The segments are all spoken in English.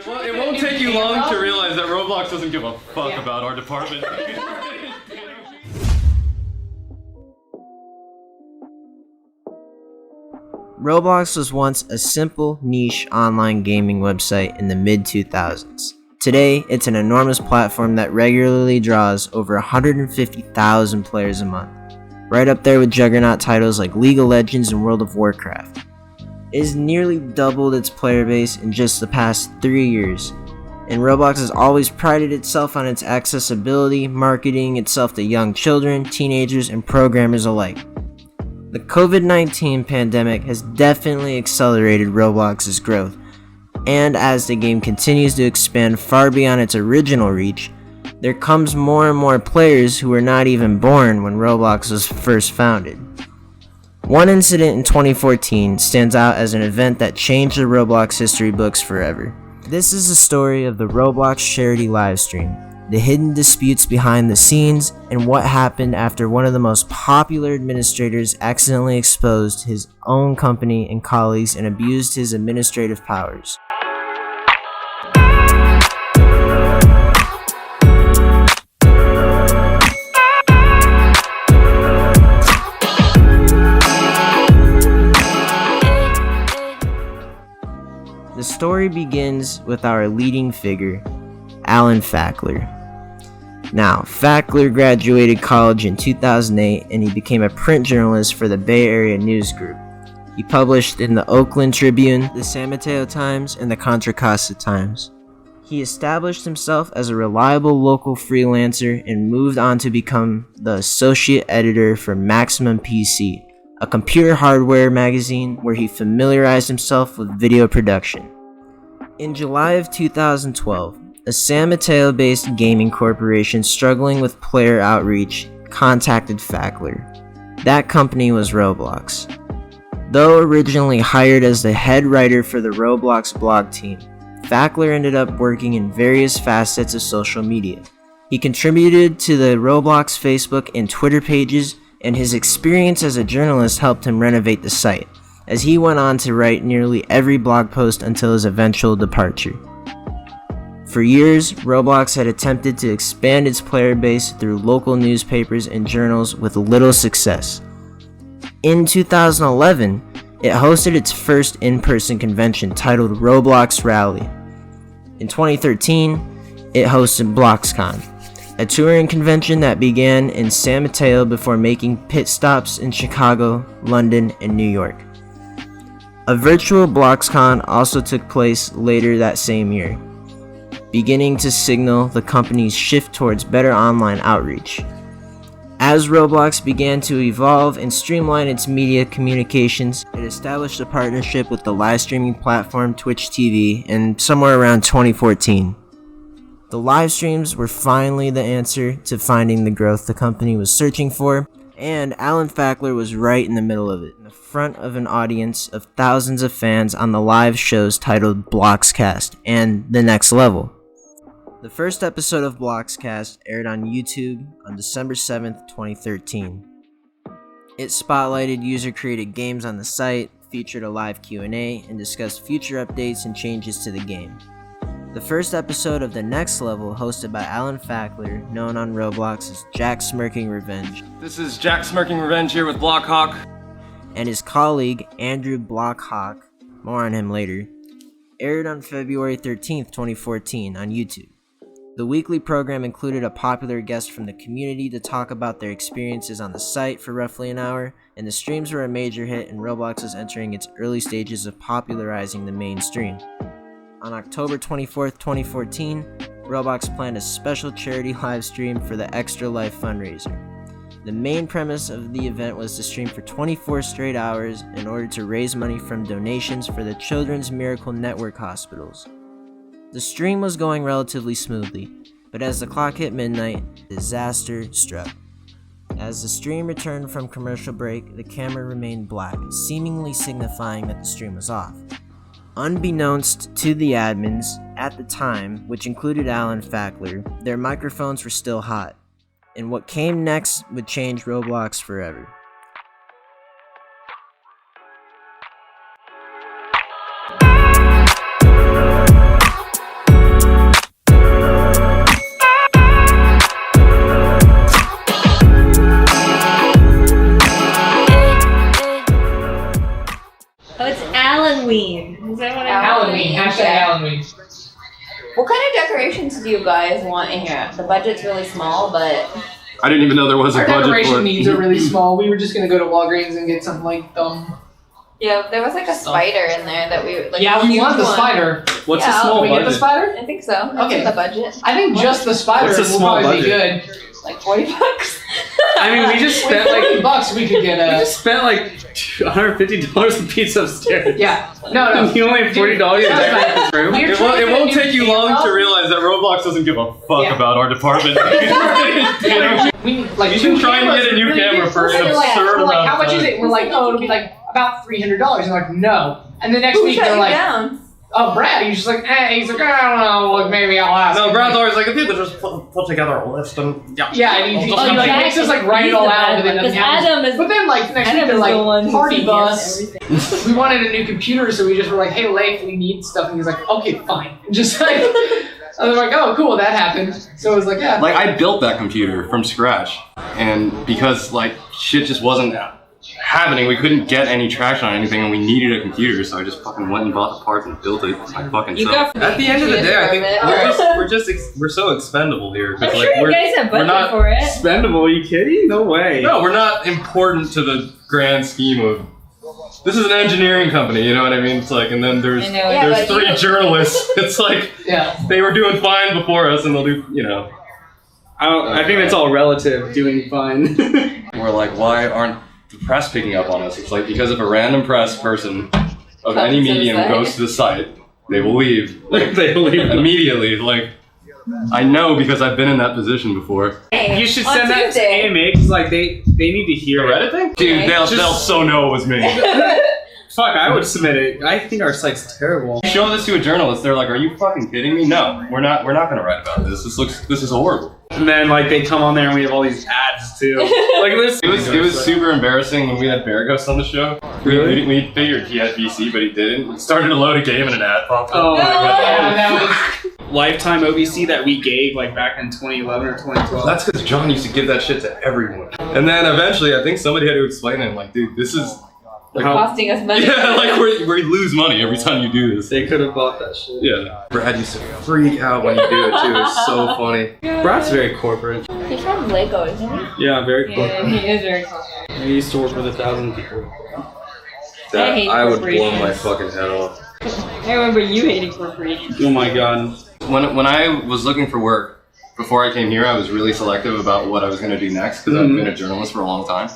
Well, it won't take you long to realize that Roblox doesn't give a fuck about our department. Roblox was once a simple, niche online gaming website in the mid-2000s. Today, it's an enormous platform that regularly draws over 150,000 players a month, right up there with juggernaut titles like League of Legends and World of Warcraft. It has nearly doubled its player base in just the past 3 years, and Roblox has always prided itself on its accessibility, marketing itself to young children, teenagers, and programmers alike. The COVID-19 pandemic has definitely accelerated Roblox's growth, and as the game continues to expand far beyond its original reach, there comes more and more players who were not even born when Roblox was first founded. One incident in 2014 stands out as an event that changed the Roblox history books forever. This is the story of the Roblox charity livestream, the hidden disputes behind the scenes, and what happened after one of the most popular administrators accidentally exposed his own company and colleagues and abused his administrative powers. The story begins with our leading figure, Alan Fackler. Now, Fackler graduated college in 2008 and he became a print journalist for the Bay Area News Group. He published in the Oakland Tribune, the San Mateo Times, and the Contra Costa Times. He established himself as a reliable local freelancer and moved on to become the associate editor for Maximum PC, a computer hardware magazine where he familiarized himself with video production. In July of 2012, a San Mateo-based gaming corporation struggling with player outreach contacted Fackler. That company was Roblox. Though originally hired as the head writer for the Roblox blog team, Fackler ended up working in various facets of social media. He contributed to the Roblox Facebook and Twitter pages, and his experience as a journalist helped him renovate the site, as he went on to write nearly every blog post until his eventual departure. For years, Roblox had attempted to expand its player base through local newspapers and journals with little success. In 2011, it hosted its first in-person convention titled Roblox Rally. In 2013, it hosted BloxCon, a touring convention that began in San Mateo before making pit stops in Chicago, London, and New York. A virtual BloxCon also took place later that same year, beginning to signal the company's shift towards better online outreach. As Roblox began to evolve and streamline its media communications, it established a partnership with the live streaming platform Twitch TV in somewhere around 2014. The live streams were finally the answer to finding the growth the company was searching for, and Alan Fackler was right in the middle of it, in the front of an audience of thousands of fans on the live shows titled Bloxcast and The Next Level. The first episode of Bloxcast aired on YouTube on December 7th, 2013. It spotlighted user-created games on the site, featured a live Q&A, and discussed future updates and changes to the game. The first episode of The Next Level, hosted by Alan Fackler, known on Roblox as JacksSmirkingRevenge. This is JacksSmirkingRevenge here with Blockhawk. And his colleague, Andrew Blockhawk, more on him later, aired on February 13th, 2014 on YouTube. The weekly program included a popular guest from the community to talk about their experiences on the site for roughly an hour, and the streams were a major hit and Roblox was entering its early stages of popularizing the mainstream. On October 24th, 2014, Roblox planned a special charity live stream for the Extra Life fundraiser. The main premise of the event was to stream for 24 straight hours in order to raise money from donations for the Children's Miracle Network hospitals. The stream was going relatively smoothly, but as the clock hit midnight, disaster struck. As the stream returned from commercial break, the camera remained black, seemingly signifying that the stream was off. Unbeknownst to the admins at the time, which included Alan Fackler, their microphones were still hot, and what came next would change Roblox forever. mean, What kind of decorations do you guys want in here? The budget's really small, but I didn't even know there was a our budget for decoration it. needs are really small. We were just gonna go to Walgreens and get some like yeah, there was like a spider in there that we like. yeah, a we huge want the one. spider. What's Yeah, a small Can we get the budget? spider? I think so. That's Okay. in the budget. I think just the spider What's a will small probably budget? be good. Like $40. I mean, we just spent like $40 we could get we a. just spent like $150 on pizza upstairs. Yeah. No. You only have $40 to decorate this room. We're It trying to won't get a take new you long camera. to realize that Roblox doesn't give a fuck Yeah. about our department. We like We've two been trying to cameras get a new really camera big. for an We're like, absurd we're like, amount how of much is time. it? We're like, oh, it'll be like about $300. And like, no. And the next Who week shut they're you like, down? oh, Brad. He's just like, he's like, I don't know. Like maybe I'll ask. No, Brad's always like, if you could just put together a list and Yeah, and he Oh, like Jack makes us like is- write it he's all the out, bad but then one, nothing 'cause happens. Adam is- But then like next week Adam they're is like the one who party sees bus. everything. We wanted a new computer, so we just were like, hey, Leif, we need stuff, and he's like, okay, fine. And just like, I was like, oh, cool, that happened. So it was like, yeah. like I built that computer from scratch, and because like shit just wasn't happening, we couldn't get any traction on anything, and we needed a computer, so I just fucking went and bought the parts and built it my fucking You self. got At the end of the day, I think Department. we're so expendable here. 'cause, I'm like, sure you we're- guys have we're budget not for it. Spendable? Are you kidding? No way. No, we're not important to the grand scheme of. This is an engineering company, you know what I mean? It's like, and then there's I know. Yeah, there's but 3 you- journalists. It's like Yeah. they were doing fine before us, and they'll do, you know. I think that's all relative. Doing fine. We're like, why aren't the press picking up on us? It's like because if a random press person of Comes any to the medium site. goes to the site, they will leave. Like, They leave. immediately. Like, I know because I've been in that position before. You should On send that to Tuesday. AMA because like they need to The hear it. Reddit thing? Dude, Okay. they'll so know it was me. Fuck, I would submit it. I think our site's terrible. Show this to a journalist, they're like, "Are you fucking kidding me? No, we're not gonna write about this. This is horrible." And then like they come on there and we have all these ads too. Like this. It was super embarrassing when we had Bear Ghost on the show. Really? We figured he had VC, but he didn't. We started to load a game and an ad popped up. Oh my god. Yeah, that was. Lifetime OVC that we gave like back in 2011 or 2012. That's because John used to give that shit to everyone. And then eventually, I think somebody had to explain it. Like, dude, this is like, Costing us money. yeah, like we lose money every time you do this. They could have bought that shit. Yeah. Brad used to freak out when you do it too. It's so funny. Brad's very corporate. He's from Lego, isn't he? Yeah, very corporate. Yeah, he is very confident. He used to work with 1,000 people. I hate I would blow corporations. my fucking head off. I remember you hating corporations. Oh my god. When I was looking for work before I came here, I was really selective about what I was going to do next because I've been a journalist for a long time,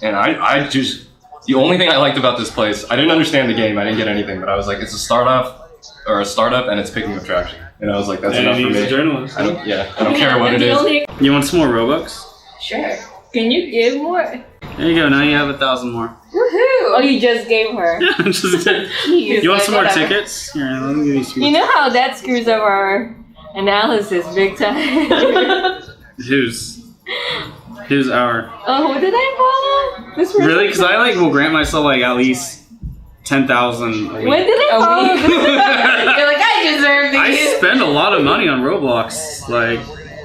and I just the only thing I liked about this place, I didn't understand the game, I didn't get anything, but I was like, it's a startup and it's picking up traction, and I was like, that's enough for he's a me. journalist. I don't care what it The is. only- You want some more Robux? Sure. Can you give more? There you go. Now you have 1,000 more. Oh, Woohoo! you just gave her. Just- He's you want like, some more whatever. tickets? Here, let me give you some. You know how that screws up our analysis big time. Who's our? Oh, who did I follow? This person? Really? Because I like will grant myself like at least 10,000 a week. When did I follow week. this? You're like, I deserve I these. spend a lot of money on Roblox. Like,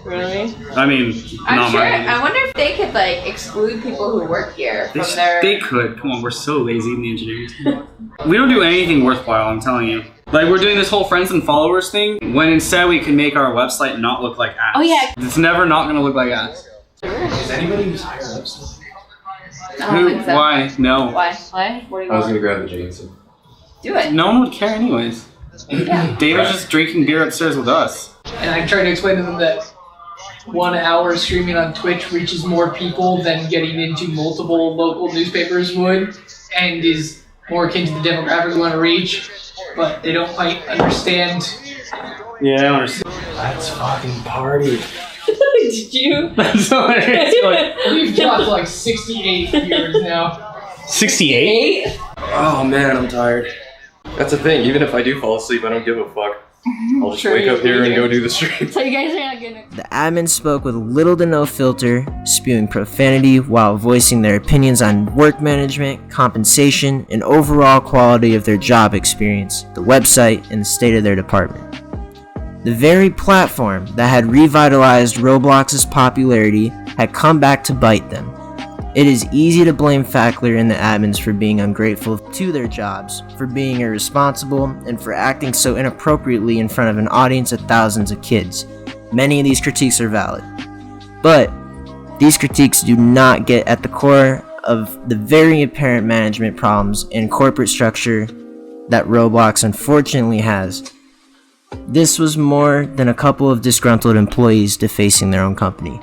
Really? I mean, I'm not sure. my I wonder if they could like exclude people who work here They, from their. they could. Come on, we're so lazy in the engineering team. We don't do anything worthwhile, I'm telling you. Like, we're doing this whole friends and followers thing, when instead we can make our website not look like ass. Oh, yeah. It's never not gonna look like ass. Is anybody who's higher up still? I don't think so. Why? No. Why? Why? What do you I was want? gonna grab the jeans. Do it. No one would care anyways. Yeah. David's just drinking beer upstairs with us. And I tried to explain to them that 1 hour streaming on Twitch reaches more people than getting into multiple local newspapers would, and is more akin to the demographic we want to reach, but they don't quite understand. Yeah, I don't understand. Let's fucking party. Did you? That's hilarious. Like, We've dropped like 68 viewers now. 68? Oh man, I'm tired. That's the thing. Even if I do fall asleep, I don't give a fuck. I'll just Sure wake you up here and do. go do the stream. So you guys are not gonna. The admin spoke with little to no filter, spewing profanity while voicing their opinions on work management, compensation, and overall quality of their job experience, the website, and the state of their department. The very platform that had revitalized Roblox's popularity had come back to bite them. It is easy to blame Fackler and the admins for being ungrateful to their jobs, for being irresponsible, and for acting so inappropriately in front of an audience of thousands of kids. Many of these critiques are valid. But these critiques do not get at the core of the very apparent management problems and corporate structure that Roblox unfortunately has. This was more than a couple of disgruntled employees defacing their own company.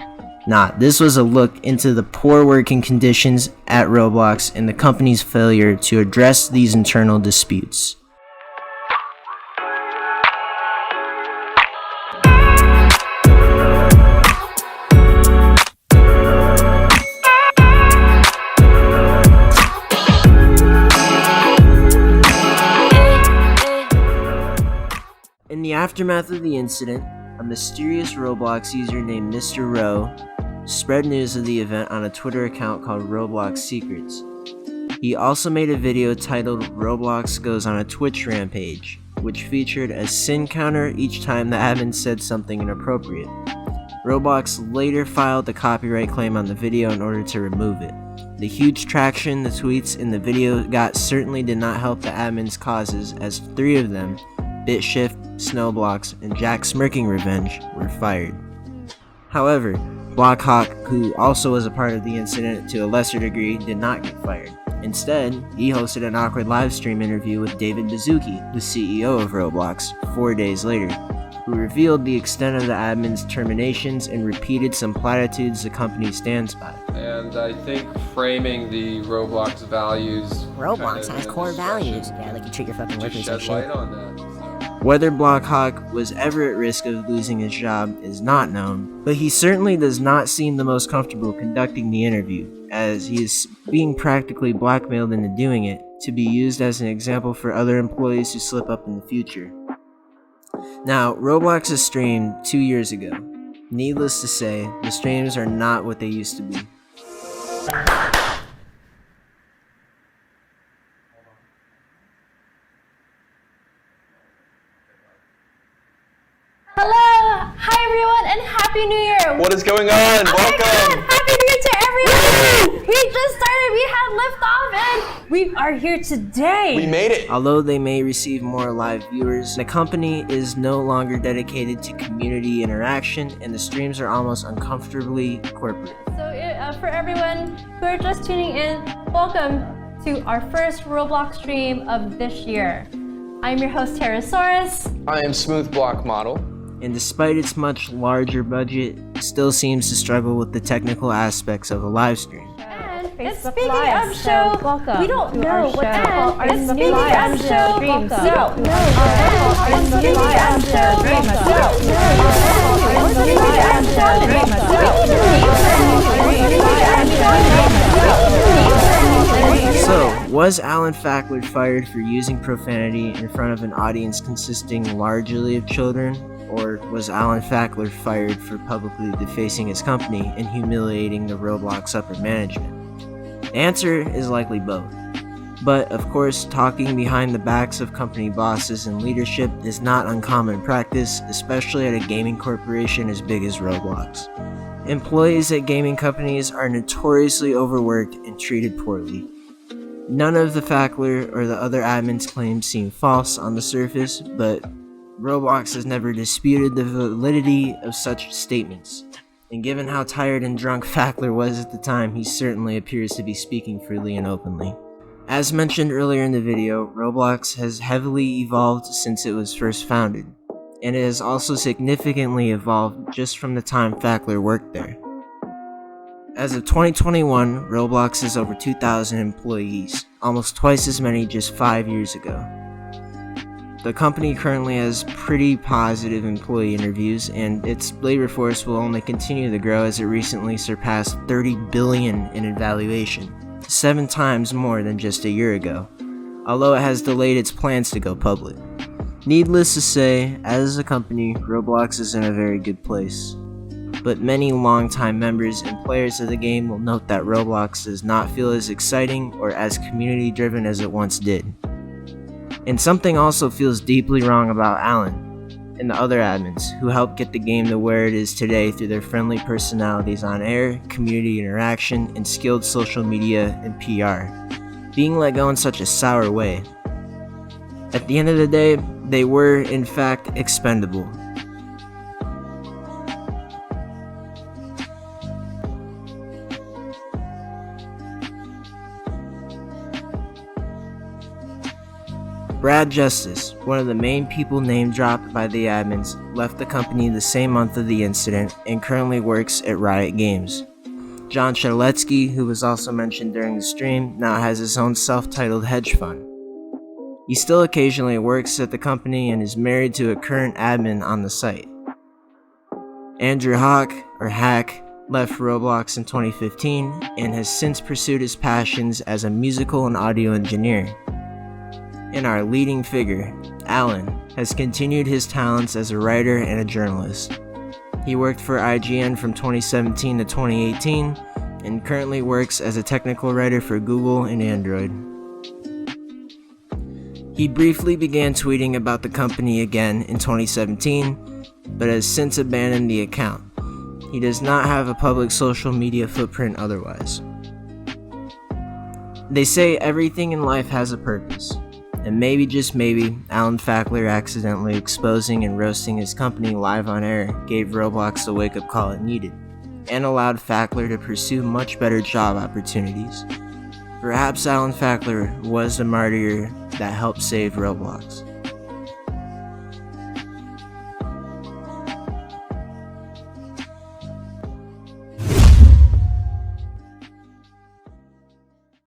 Nah, this was a look into the poor working conditions at Roblox and the company's failure to address these internal disputes. In the aftermath of the incident, a mysterious Roblox user named Mr. Rowe spread news of the event on a Twitter account called Roblox Secrets. He also made a video titled Roblox Goes on a Twitch Rampage, which featured a sin counter each time the admin said something inappropriate. Roblox later filed a copyright claim on the video in order to remove it. The huge traction the tweets in the video got certainly did not help the admin's causes, as 3 of them, BitShift, Snowblocks, and JacksSmirkingRevenge, were fired. However, Blockhawk, who also was a part of the incident to a lesser degree, did not get fired. Instead, he hosted an awkward livestream interview with David Baszucki, the CEO of Roblox, 4 days later, who revealed the extent of the admin's terminations and repeated some platitudes the company stands by. And I think framing the Roblox values... Roblox has core values. Yeah, like you treat your fucking workers and shed light shit. on that. Whether Blockhawk was ever at risk of losing his job is not known, but he certainly does not seem the most comfortable conducting the interview, as he is being practically blackmailed into doing it to be used as an example for other employees who slip up in the future. Now, Roblox has streamed 2 years ago. Needless to say, the streams are not what they used to be. Hello! Hi everyone and Happy New Year! What is going on? Welcome! Happy New Year to everyone! We just started, we had liftoff, and we are here today! We made it! Although they may receive more live viewers, the company is no longer dedicated to community interaction, and the streams are almost uncomfortably corporate. So for everyone who are just tuning in, welcome to our first Roblox stream of this year. I'm your host, Pterosaurus. I am Smooth Block Model. And despite its much larger budget, it still seems to struggle with the technical aspects of a live stream. And speaking of show, welcome. We don't know what to call our speaking of show. We don't know our speaking of show. We don't know. So, was Alan Fackler fired for using profanity in front of an audience consisting largely of children? Or was Alan Fackler fired for publicly defacing his company and humiliating the Roblox upper management? The answer is likely both. But, of course, talking behind the backs of company bosses and leadership is not uncommon practice, especially at a gaming corporation as big as Roblox. Employees at gaming companies are notoriously overworked and treated poorly. None of the Fackler or the other admins' claims seem false on the surface, but Roblox has never disputed the validity of such statements. And given how tired and drunk Fackler was at the time, he certainly appears to be speaking freely and openly. As mentioned earlier in the video, Roblox has heavily evolved since it was first founded, and it has also significantly evolved just from the time Fackler worked there. As of 2021, Roblox has over 2,000 employees, almost twice as many just 5 years ago. The company currently has pretty positive employee interviews, and its labor force will only continue to grow as it recently surpassed $30 billion in valuation, 7 times more than just a year ago, although it has delayed its plans to go public. Needless to say, as a company, Roblox is in a very good place. But many longtime members and players of the game will note that Roblox does not feel as exciting or as community-driven as it once did. And something also feels deeply wrong about Alan. and the other admins who helped get the game to where it is today through their friendly personalities on air, community interaction, and skilled social media and PR, being let go in such a sour way. At the end of the day, they were, in fact, expendable. Brad Justice, one of the main people name dropped by the admins, left the company the same month of the incident and currently works at Riot Games. John Charletsky, who was also mentioned during the stream, now has his own self-titled hedge fund. He still occasionally works at the company and is married to a current admin on the site. Andrew Hawk, or Hack, left Roblox in 2015 and has since pursued his passions as a musical and audio engineer. And our leading figure, Alan, has continued his talents as a writer and a journalist. He worked for IGN from 2017 to 2018 and currently works as a technical writer for Google and Android. He briefly began tweeting about the company again in 2017, but has since abandoned the account. He does not have a public social media footprint otherwise. They say everything in life has a purpose. And maybe, just maybe, Alan Fackler accidentally exposing and roasting his company live on air gave Roblox the wake-up call it needed, and allowed Fackler to pursue much better job opportunities. Perhaps Alan Fackler was the martyr that helped save Roblox.